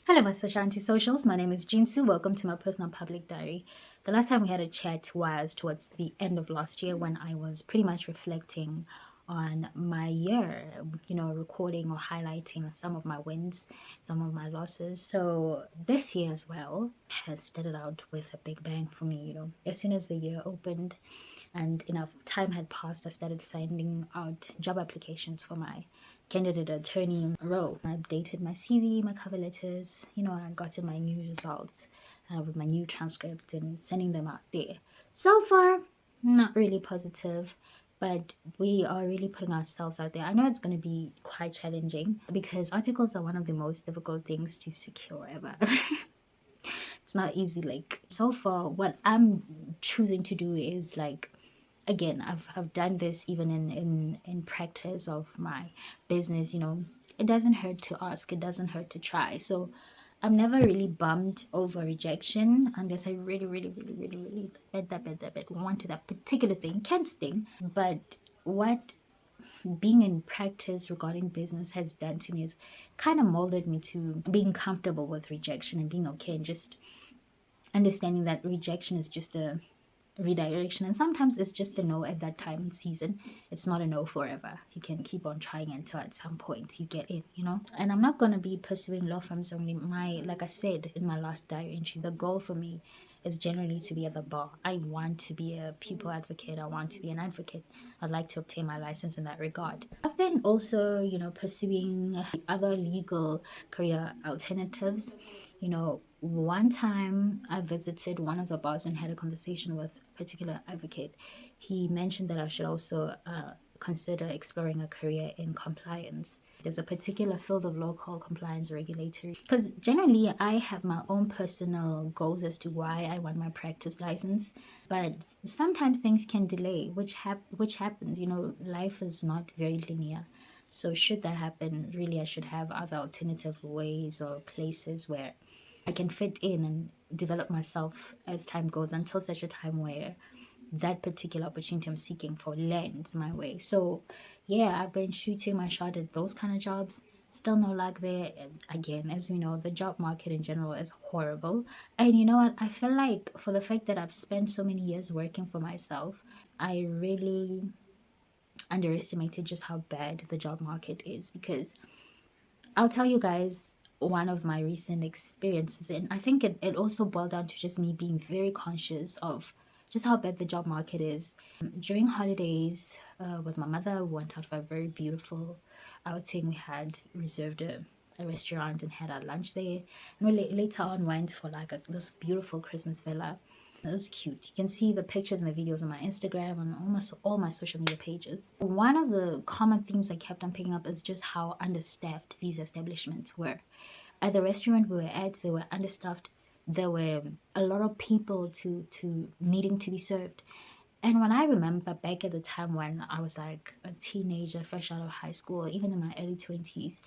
Hello, my social anti-socials. My name is Ginsu. Welcome to my personal public diary. The last time we had a chat was towards the end of last year when I was pretty much reflecting on my year, recording or highlighting some of my wins, some of my losses. So this year as well has started out with a big bang for me. As soon as the year opened and enough time had passed, I started sending out job applications for my candidate attorney role. I updated my CV, my cover letters, I got in my new results with my new transcript and sending them out there. So far, not really positive, but we are really putting ourselves out there. I know it's going to be quite challenging because articles are one of the most difficult things to secure ever. It's not easy. Like, so far, what I'm choosing to do is like, again, I've done this even in practice of my business. It doesn't hurt to ask, it doesn't hurt to try. So I'm never really bummed over rejection unless I really really really really really bad wanted that particular thing, can't thing. But what being in practice regarding business has done to me is kind of molded me to being comfortable with rejection and being okay and just understanding that rejection is just a redirection, and sometimes it's just a no at that time and season. It's not a no forever. You can keep on trying until at some point you get in. And I'm not going to be pursuing law firms only. Like I said in my last diary entry, the goal for me is generally to be at the bar. I want to be a people advocate. I want to be an advocate. I'd like to obtain my license in that regard. I've been also pursuing other legal career alternatives. One time I visited one of the bars and had a conversation with a particular advocate. He mentioned that I should also consider exploring a career in compliance. There's a particular field of law called compliance regulatory. Because generally, I have my own personal goals as to why I want my practice license, but sometimes things can delay, which happens. Life is not very linear. So should that happen, really, I should have other alternative ways or places where I can fit in and develop myself as time goes until such a time where that particular opportunity I'm seeking for lands my way. So, yeah, I've been shooting my shot at those kind of jobs. Still no luck there. And again, as we know, the job market in general is horrible. And you know what? I feel like for the fact that I've spent so many years working for myself, I really underestimated just how bad the job market is, because I'll tell you guys one of my recent experiences, and I think it also boiled down to just me being very conscious of just how bad the job market is. During holidays, with my mother, we went out for a very beautiful outing. We had reserved a restaurant and had our lunch there. And we later on went for like this beautiful Christmas villa. It was cute. You can see the pictures and the videos on my Instagram and almost all my social media pages. One of the common themes I kept on picking up is just how understaffed these establishments were. At the restaurant we were at, they were understaffed. There were a lot of people to needing to be served. And when I remember back at the time when I was like a teenager, fresh out of high school, even in my early 20s,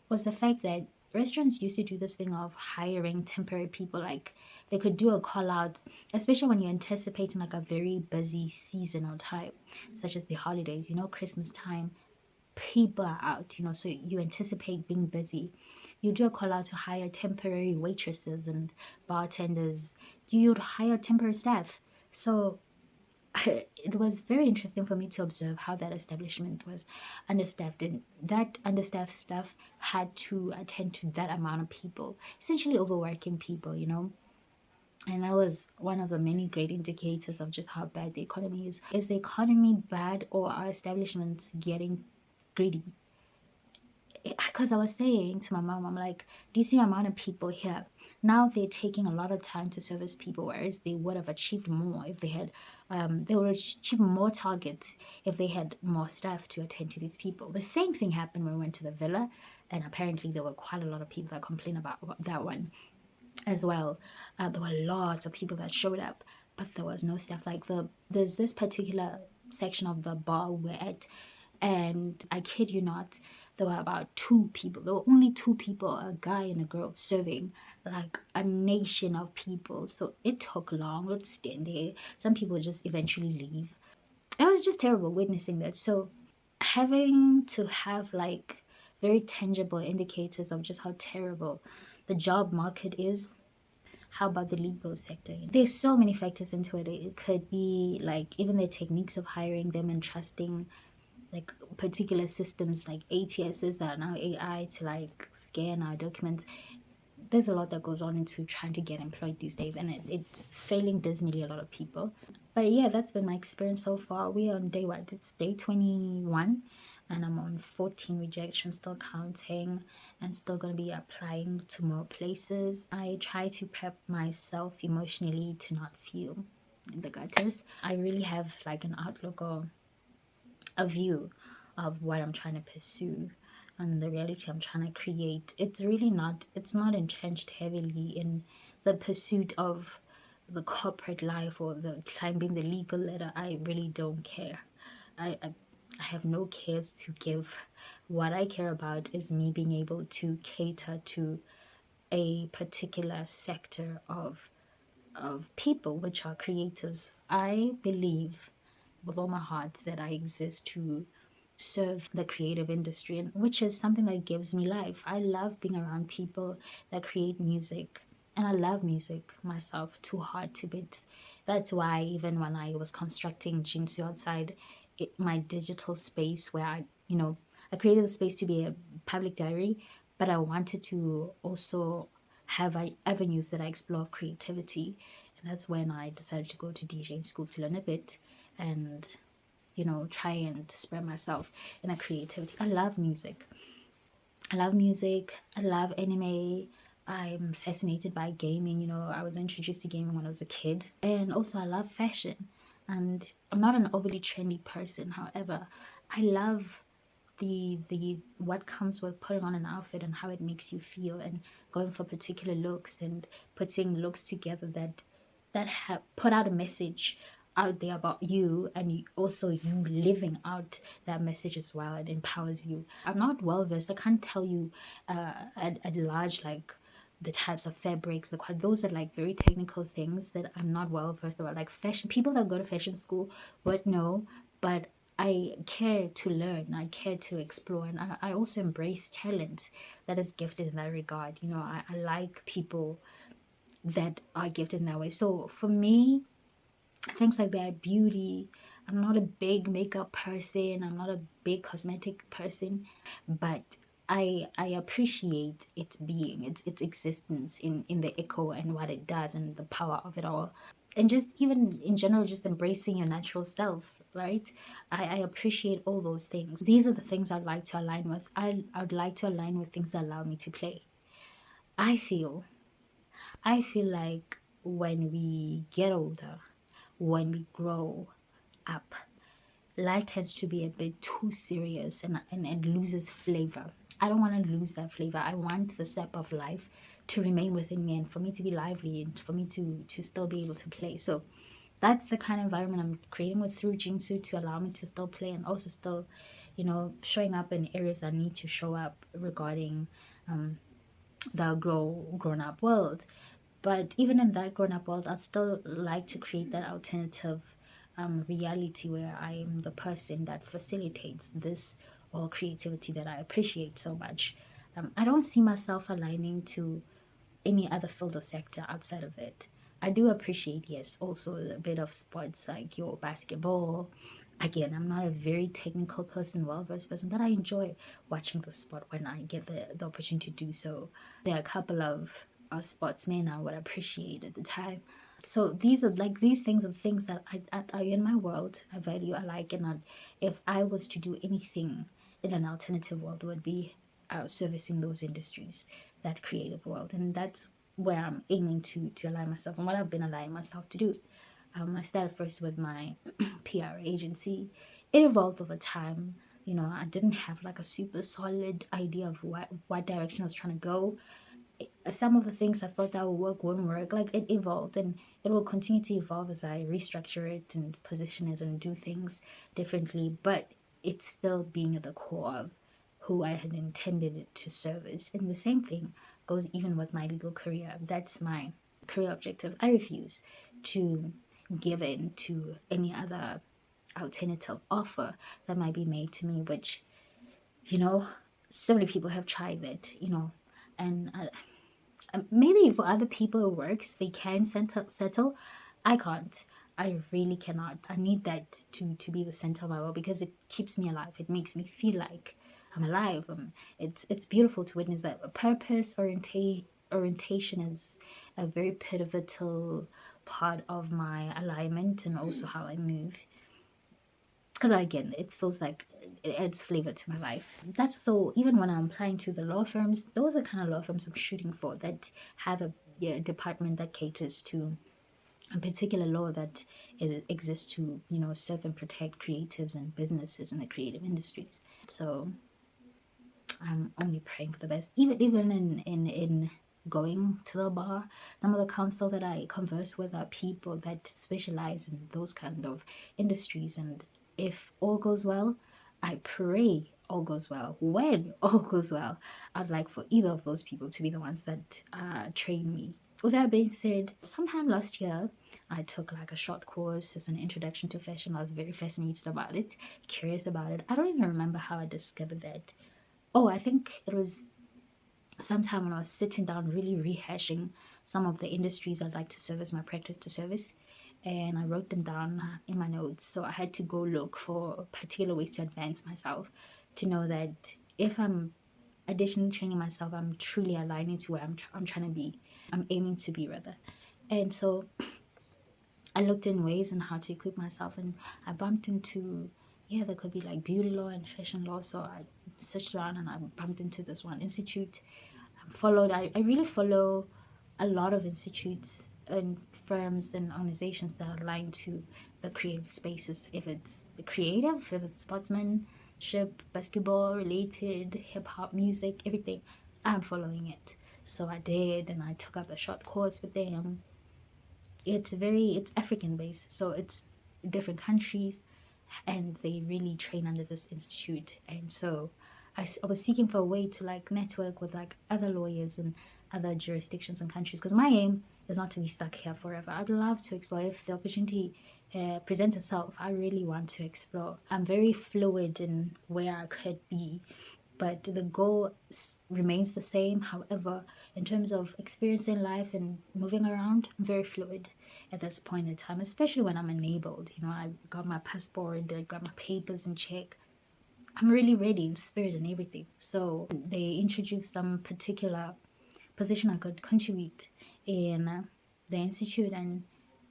was the fact that restaurants used to do this thing of hiring temporary people. Like, they could do a call out, especially when you're anticipating like a very busy season or time, such as the holidays, Christmas time. People are out, so you anticipate being busy. You do a call out to hire temporary waitresses and bartenders. You'd hire temporary staff. So it was very interesting for me to observe how that establishment was understaffed, and that understaffed staff had to attend to that amount of people, essentially overworking people. And that was one of the many great indicators of just how bad the economy is. Is the economy bad, or are establishments getting greedy? Because I was saying to my mom, I'm like, do you see the amount of people here? Now they're taking a lot of time to service people, whereas they would have achieved more if they had, they would achieve more targets if they had more staff to attend to these people. The same thing happened when we went to the villa, and apparently there were quite a lot of people that complained about that one as well. There were lots of people that showed up, but there was no staff. Like there's this particular section of the bar we're at, and I kid you not, there were about two people. There were only two people, a guy and a girl, serving like a nation of people. So it took long. We'd stand there. Some people just eventually leave. It was just terrible witnessing that. So having to have like very tangible indicators of just how terrible the job market is, how about the legal sector? There's so many factors into it. It could be like even the techniques of hiring them and trusting like particular systems like ATSs that are now AI to like scan our documents. There's a lot that goes on into trying to get employed these days, and it's failing dismally a lot of people. But yeah, that's been my experience so far. We're on day what? It's day 21, and I'm on 14 rejections, still counting, and still going to be applying to more places. I try to prep myself emotionally to not feel the gutters. I really have like an outlook or a view of what I'm trying to pursue and the reality I'm trying to create. It's not entrenched heavily in the pursuit of the corporate life or the climbing the legal ladder. I really don't care. I have no cares to give. What I care about is me being able to cater to a particular sector of people, which are creators. I believe with all my heart that I exist to serve the creative industry, and which is something that gives me life. I love being around people that create music, and I love music myself to heart to bits. That's why even when I was constructing Ginsu outside my digital space, where I created a space to be a public diary, but I wanted to also have avenues that I explore creativity. And that's when I decided to go to DJing school to learn a bit and try and spread myself in a creativity. I love music. I love music. I love anime. I'm fascinated by gaming. I was introduced to gaming when I was a kid. And also, I love fashion. And I'm not an overly trendy person. However, I love the what comes with putting on an outfit and how it makes you feel, and going for particular looks and putting looks together that have put out a message out there about you, and also you living out that message as well. It empowers you. I'm not well versed. I can't tell you at large like the types of fabrics, those are like very technical things that I'm not well versed about. Like fashion, people that go to fashion school would know, but I care to learn, I care to explore, and I also embrace talent that is gifted in that regard. I like people that are gifted in that way. So for me, things like that, beauty. I'm not a big makeup person. I'm not a big cosmetic person, but I appreciate its being, its existence in the echo and what it does and the power of it all. And just even in general, just embracing your natural self, right? I appreciate all those things. These are the things I'd like to align with. I'd like to align with things that allow me to play. I feel I feel like when we get older, when we grow up, life tends to be a bit too serious, and it loses flavor. I don't want to lose that flavor. I want the sap of life to remain within me and for me to be lively and for me to still be able to play. So that's the kind of environment I'm creating with through Jinsu to allow me to still play and also still, showing up in areas that need to show up regarding the grown up world. But even in that grown up world, I'd still like to create that alternative reality where I am the person that facilitates this or creativity that I appreciate so much. I don't see myself aligning to any other field or sector outside of it. I do appreciate, yes, also a bit of sports like your basketball. Again, I'm not a very technical person, well versed person, but I enjoy watching the sport when I get the opportunity to do so. There are a couple of sportsmen I would appreciate at the time. So these things are things that are in my world. I value, I like, and if I was to do anything in an alternative world, it would be servicing those industries, that creative world, and that's where I'm aiming to align myself and what I've been aligning myself to do. I started first with my PR agency. It evolved over time. I didn't have like a super solid idea of what direction I was trying to go. Some of the things I thought that would work wouldn't work. Like it evolved, and it will continue to evolve as I restructure it and position it and do things differently. But it's still being at the core of who I had intended it to service. And the same thing goes even with my legal career. That's my career objective. I refuse to give in to any other alternative offer that might be made to me, which, you know, so many people have tried that, and maybe for other people it works, they can settle. I can't. I really cannot. I need that to be the center of my world because it keeps me alive. It makes me feel like I'm alive. It's beautiful to witness that. A purpose orientation is a very pivotal part of my alignment and also how I move. Because again, it feels like it adds flavor to my life. That's so. Even when I'm applying to the law firms, those are kind of law firms I'm shooting for that have a, yeah, department that caters to a particular law that exists to, serve and protect creatives and businesses in the creative industries. So I'm only praying for the best. Even in going to the bar, some of the counsel that I converse with are people that specialize in those kind of industries. And if all goes well, I pray all goes well. When all goes well, I'd like for either of those people to be the ones that train me. With that being said, sometime last year, I took like a short course as an introduction to fashion. I was very fascinated about it, curious about it. I don't even remember how I discovered that. Oh, I think it was sometime when I was sitting down, really rehashing some of the industries I'd like to service, my practice to service, and I wrote them down in my notes. So I had to go look for particular ways to advance myself, to know that if I'm additionally training myself, I'm truly aligning to where I'm trying to be. I'm aiming to be rather. And so I looked in ways on how to equip myself, and I bumped into, yeah, there could be like beauty law and fashion law. So I searched around and I bumped into this one institute. I really follow a lot of institutes and firms and organizations that are aligned to the creative spaces. If it's creative, if it's sportsmanship, basketball related, hip hop, music, everything, I'm following it. So I did, and I took up a short course with them. It's African based, so it's different countries, and they really train under this institute. And so I was seeking for a way to like network with like other lawyers and other jurisdictions and countries, because my aim is not to be stuck here forever. I'd love to explore if the opportunity presents itself. I really want to explore. I'm very fluid in where I could be, but the goal remains the same. However, in terms of experiencing life and moving around, I'm very fluid at this point in time, especially when I'm enabled. I got my passport, I got my papers in check. I'm really ready in spirit and everything. So they introduced some particular position I could contribute in the institute, and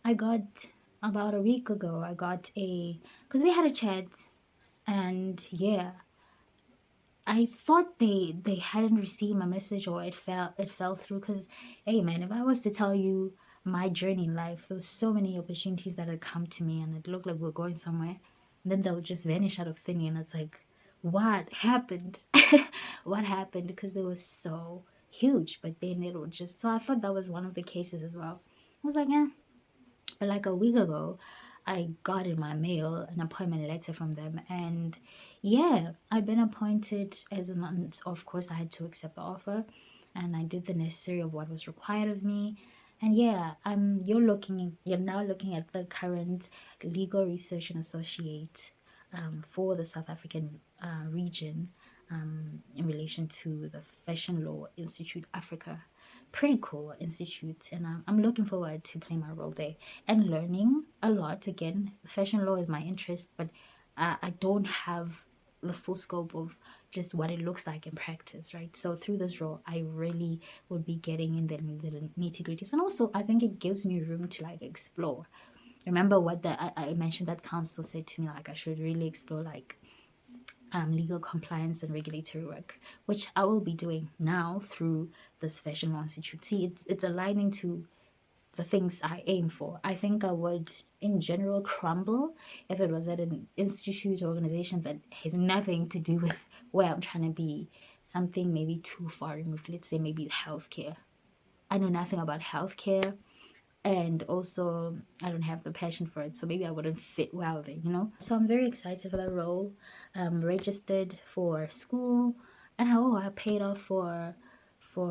I got about a week ago. I got because we had a chat, and yeah, I thought they hadn't received my message, or it fell through. Because hey man, if I was to tell you my journey in life, there was so many opportunities that had come to me, and it looked like we are going somewhere, and then they would just vanish out of thin air, and it's like, what happened? What happened? Because they were so huge, but then it would just. So I thought that was one of the cases as well. I was like, yeah. But like a week ago, I got in my mail an appointment letter from them, and yeah, I'd been appointed as a month. Of course, I had to accept the offer, and I did the necessary of what was required of me. And yeah, you're now looking at the current legal research and associate for the South African region in relation to the Fashion Law Institute Africa. Pretty cool institute, and I'm looking forward to playing my role there and learning a lot. Again, fashion law is my interest, but I don't have the full scope of just what it looks like in practice, right? So through this role, I really would be getting in the nitty gritties, and also I think it gives me room to like explore. Remember what I mentioned that council said to me, like I should really explore like legal compliance and regulatory work, which I will be doing now through this Fashion Law Institute. See, it's aligning to the things I aim for. I think I would, in general, crumble if it was at an institute or organization that has nothing to do with where I'm trying to be. Something maybe too far removed. Let's say maybe healthcare. I know nothing about healthcare, and also I don't have the passion for it, so maybe I wouldn't fit well there. So I'm very excited for that role. I'm registered for school, and I paid off for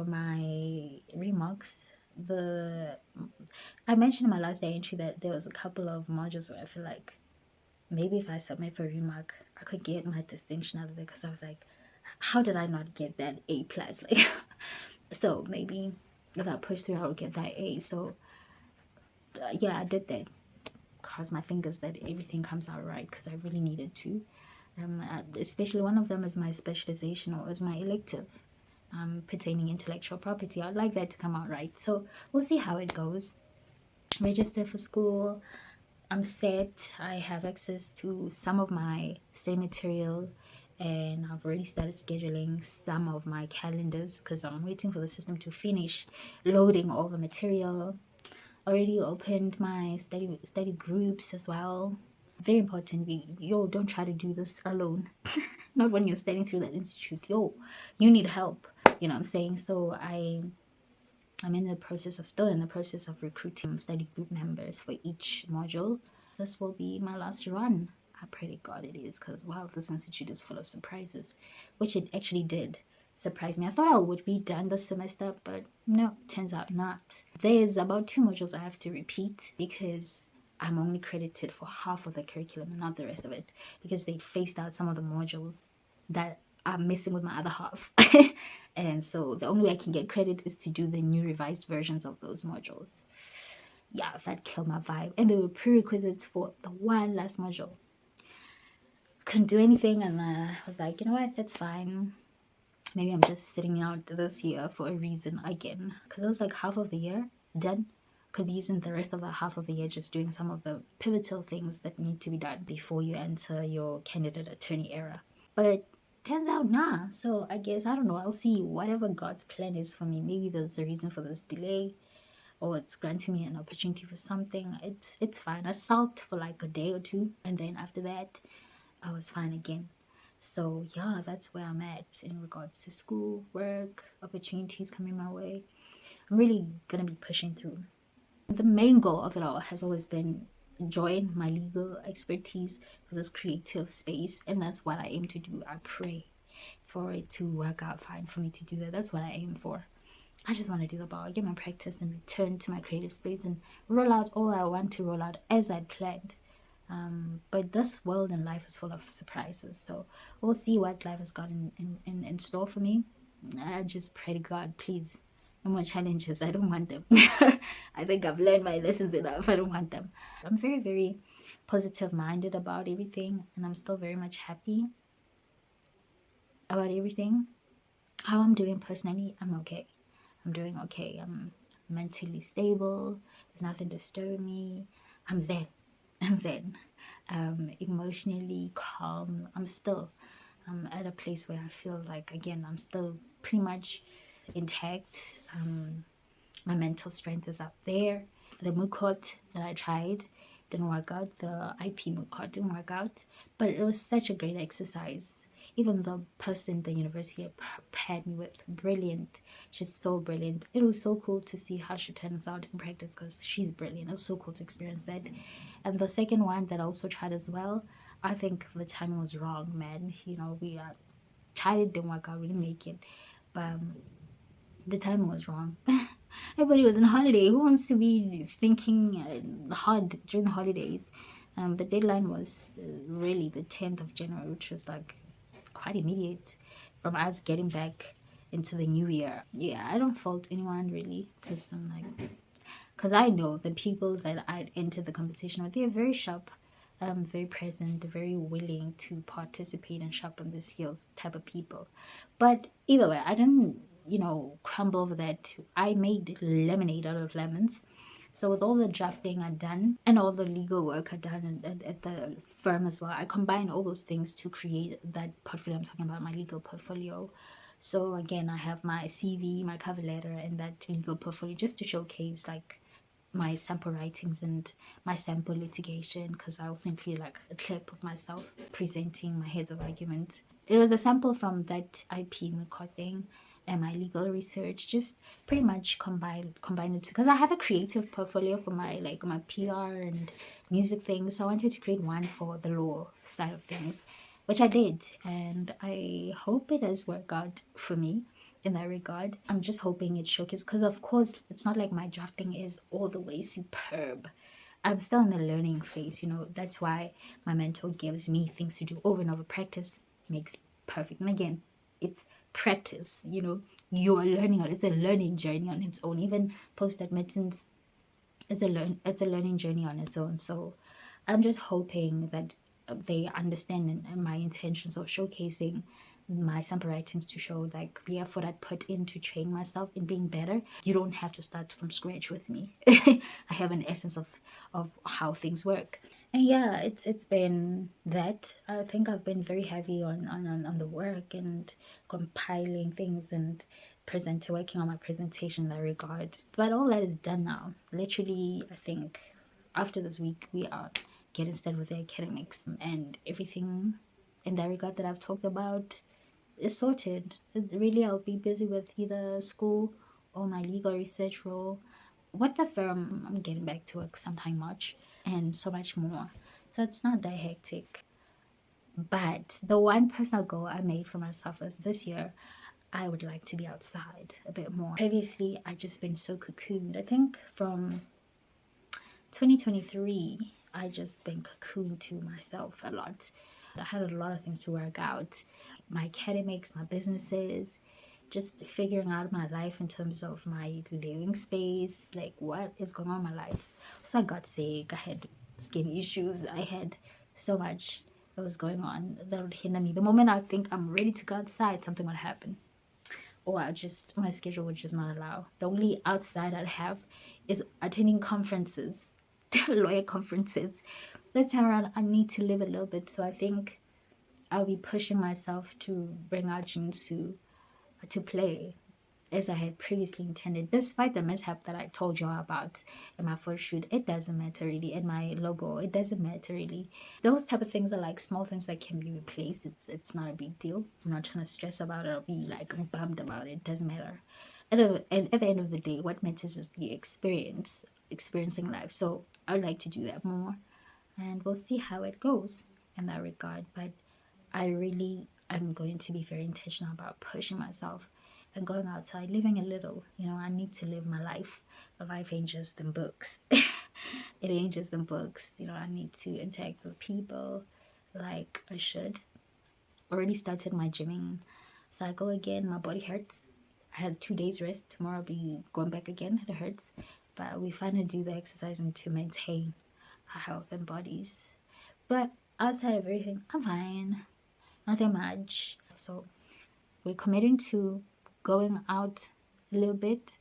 my remarks. The I mentioned in my last day entry that there was a couple of modules where I feel like maybe if I submit for remark, I could get my distinction out of it, because I was like, how did I not get that A plus? Like, so maybe if I push through, I'll get that A. So yeah, I did that. Cross my fingers that everything comes out right because I really needed to. Especially one of them is my specialization or is my elective, pertaining intellectual property. I'd like that to come out right. So we'll see how it goes. Register for school. I'm set. I have access to some of my study material, and I've already started scheduling some of my calendars because I'm waiting for the system to finish loading all the material. Already opened my study groups as well. Very important. Yo, don't try to do this alone. Not when you're studying through that institute. Yo, you need help. You know what I'm saying? So I'm in the process of still in the process of recruiting study group members for each module. This will be my last run. I pray to God it is, because wow, this institute is full of surprises, which it actually did surprise me. I thought I would be done this semester, but no, turns out not. There's about 2 modules I have to repeat because I'm only credited for half of the curriculum, not the rest of it, because they phased out some of the modules that I'm missing with my other half. And so the only way I can get credit is to do the new revised versions of those modules. Yeah, that killed my vibe. And there were prerequisites for the one last module. Couldn't do anything, and I was like, you know what, that's fine. Maybe I'm just sitting out this year for a reason again. Because it was like half of the year done. Could be using the rest of the half of the year just doing some of the pivotal things that need to be done before you enter your candidate attorney era. But turns out nah. So I guess I don't know. I'll see whatever God's plan is for me. Maybe there's a reason for this delay, or it's granting me an opportunity for something. It's fine. I sulked for like a day or two, and then after that, I was fine again. So yeah, that's where I'm at in regards to school, work, opportunities coming my way. I'm really gonna be pushing through. The main goal of it all has always been join my legal expertise for this creative space, and that's what I aim to do. I pray for it to work out fine for me to do that. That's what I aim for. I just want to do the bar, get my practice, and return to my creative space and roll out all I want to roll out as I'd planned. But this world and life is full of surprises, so we'll see what life has got in store for me. I just pray to God, please, no more challenges. I don't want them. I think I've learned my lessons enough. I don't want them. I'm very, very positive minded about everything, and I'm still very much happy about everything. How I'm doing personally, I'm okay. I'm doing okay. I'm mentally stable. There's nothing disturbing me. I'm zen. I'm zen. Emotionally calm. I'm still at a place where I feel like, again, I'm still pretty much intact. My mental strength is up there. The mood court that I tried didn't work out. The IP mood court didn't work out. But it was such a great exercise. Even the person the university paired me with, brilliant. She's so brilliant. It was so cool to see how she turns out in practice because she's brilliant. It was so cool to experience that. And the second one that I also tried as well, I think the timing was wrong, man. You know, we tried it, didn't work out, we didn't make it. But the timing was wrong. Everybody was on holiday. Who wants to be thinking hard during the holidays? The deadline was really the 10th of January, which was like quite immediate from us getting back into the new year. Yeah, I don't fault anyone really, because I'm like, because I know the people that I'd entered the competition with, they're very sharp, very present, very willing to participate and sharpen the skills type of people. But either way, I didn't, crumble over that. I made lemonade out of lemons. So with all the drafting I'd done and all the legal work I'd done at the firm as well, I combined all those things to create that portfolio I'm talking about, my legal portfolio. So again, I have my CV, my cover letter, and that legal portfolio just to showcase like my sample writings and my sample litigation, because I also included like a clip of myself presenting my heads of argument. It was a sample from that IP court thing and my legal research, just pretty much combined it because I have a creative portfolio for my my PR and music things. So I wanted to create one for the law side of things, which I did, and I hope it does work out for me in that regard. I'm just hoping it showcases, because of course it's not like my drafting is all the way superb. I'm still in the learning phase, that's why my mentor gives me things to do over and over. Practice makes perfect. And again, it's practice, you are learning on. It's a learning journey on its own. Even post admittance, it's a learning journey on its own. So I'm just hoping that they understand and my intentions of showcasing my sample writings to show like the effort I put in to train myself in being better. You don't have to start from scratch with me. I have an essence of how things work. And yeah, it's been that. I think I've been very heavy on the work and compiling things and working on my presentation in that regard. But all that is done now. Literally, I think after this week we are getting started with the academics and everything in that regard that I've talked about is sorted. Really, I'll be busy with either school or my legal research role. What the firm, I'm getting back to work sometime March, and so much more. So it's not that hectic. But the one personal goal I made for myself is this year, I would like to be outside a bit more. Previously, I just been so cocooned. I think from 2023, I just been cocooned to myself a lot. I had a lot of things to work out. My academics, my businesses, just figuring out my life in terms of my living space, like what is going on in my life. So I got sick, I had skin issues, I had so much that was going on that would hinder me. The moment I think I'm ready to go outside, something would happen. Or my schedule would just not allow. The only outside I'd have is attending conferences, lawyer conferences. This time around, I need to live a little bit. So I think I'll be pushing myself to bring out Ginsu to play as I had previously intended, despite the mishap that I told you all about in my first shoot. It doesn't matter really. And my logo, it doesn't matter really. Those type of things are like small things that can be replaced. It's not a big deal. I'm not trying to stress about it or be like bummed about it. It doesn't matter. And at the end of the day, what matters is the experiencing life. So I'd like to do that more, and we'll see how it goes in that regard. But I really am going to be very intentional about pushing myself and going outside, living a little. I need to live my life. My life ain't just in books. It ain't just in books. I need to interact with people like I should. Already started my gymming cycle again. My body hurts. I had 2 days rest. Tomorrow I'll be going back again. It hurts. But we finally do the exercising to maintain our health and bodies. But outside of everything, I'm fine. Nothing much. So we're committing to going out a little bit,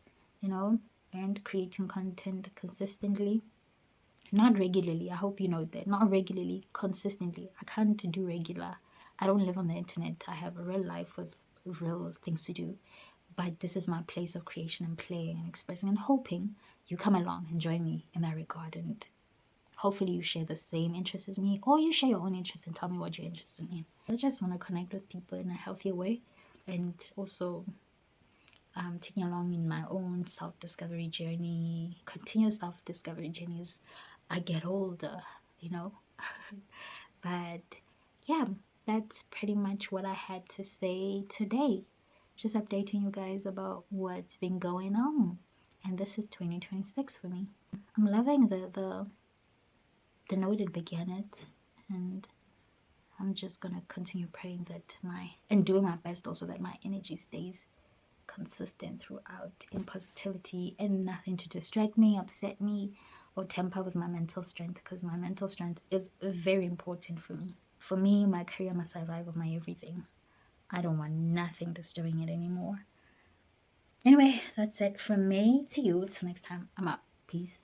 and creating content consistently. Not regularly. I hope you know that. Not regularly, consistently. I can't do regular. I don't live on the internet. I have a real life with real things to do. But this is my place of creation and playing and expressing and hoping you come along and join me in that regard. And hopefully you share the same interests as me, or you share your own interests and tell me what you're interested in. I just want to connect with people in a healthier way, and also taking along in my own self-discovery journey, continuous self-discovery journey as I get older. But yeah, that's pretty much what I had to say today. Just updating you guys about what's been going on. And this is 2026 for me. I'm loving the note it began it, and I'm just gonna continue praying that and doing my best also that my energy stays consistent throughout in positivity and nothing to distract me, upset me, or temper with my mental strength, because my mental strength is very important for me. For me, my career, my survival, my everything. I don't want nothing disturbing it anymore. Anyway, that's it from me to you. Till next time, I'm out. Peace.